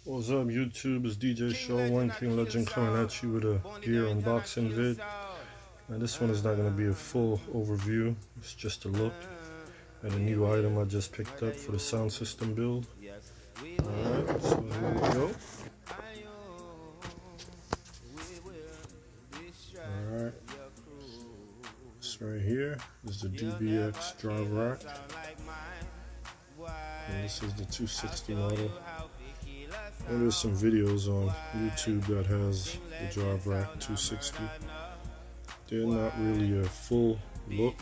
What's up YouTube, it's DJ Show 1 King Legend coming at you with a gear unboxing vid. Now this one is not going to be a full overview, it's just a look at a new item I just picked up for the sound system build. Alright, so here we go. Alright, this right here is the Dbx Driverack. And this is the 260 model. And there's some videos on YouTube that has the Driverack 260. They're not really a full look.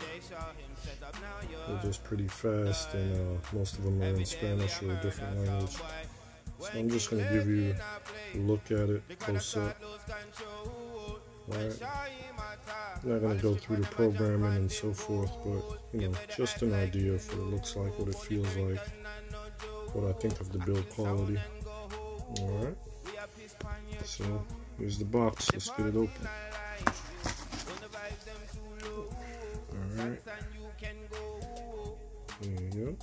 They're just pretty fast, and most of them are in Spanish or a different language. So I'm just going to give you a look at it close up. Alright. I'm not going to go through the programming and so forth, but just an idea of what it looks like, what it feels like, what I think of the build quality. Alright, so here's the box, let's get it open. Alright, there you go.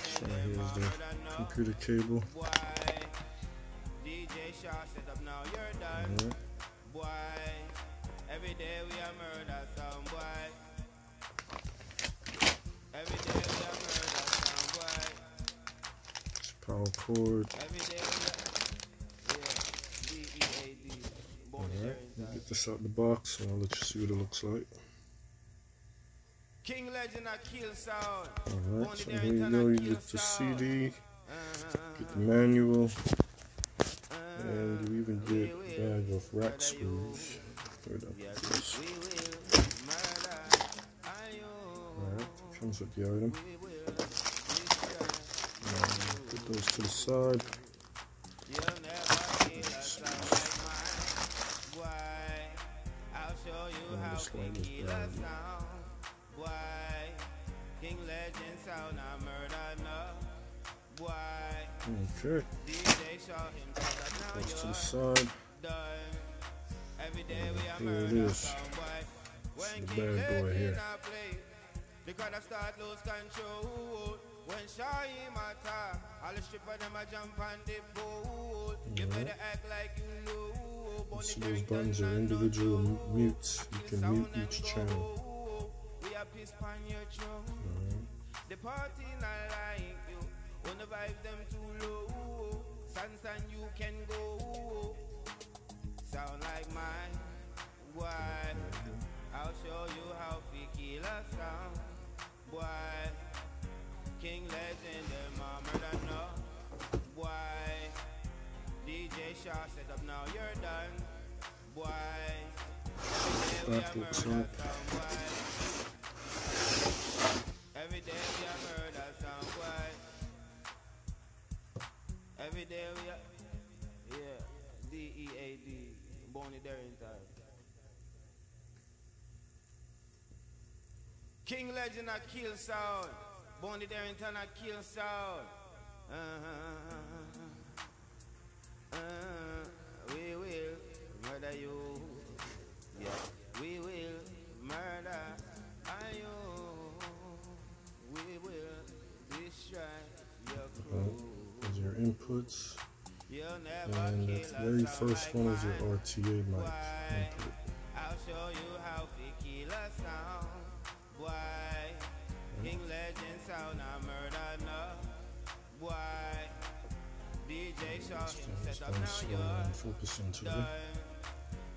So here's the computer cable. Alright. Every day we are murder some boy. Every day we are murder some boy. Power cord. Every day we are, Dbx. Alright, get this out the box and I'll let you see what it looks like. King Legend a kill sound. Alright, so here you go, you get the CD, get the manual, and you even get a bag of rack screws. Alright, comes with the item. Put those to the side. Okay. Goes to the side. Here it is. This is the bad boy here. So those buttons are individual mutes. You can mute each channel. The party not like you. Wanna vibe them too low. Sansan you can go. Sound like mine. Why? I'll show you how we kill a sound. Why? King Legend, them murder no. Why? DJ Shaw set up now, you're done. Why? That looks like. Every day we are murder some boy. Every day we are, yeah, D-E-A-D, Bonnie Darrington. King Legend a kill sound, Bonnie Darrington a kill sound. We will murder you, yeah, we will murder you. We will destroy your crew. Those are your inputs. And the very first one is your RTA mic input. I'll show you how to kill a sound. Why? King Legend sound a murder no. Why? DJ Shaw set up now you're focus into done. it.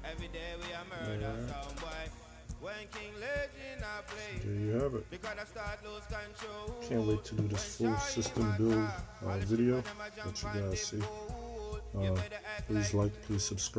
Every day we are murder some boy. When King Legend I play, there you have it. because I start lose control. Can't wait to do this full system build video that you guys see. Please like, please subscribe.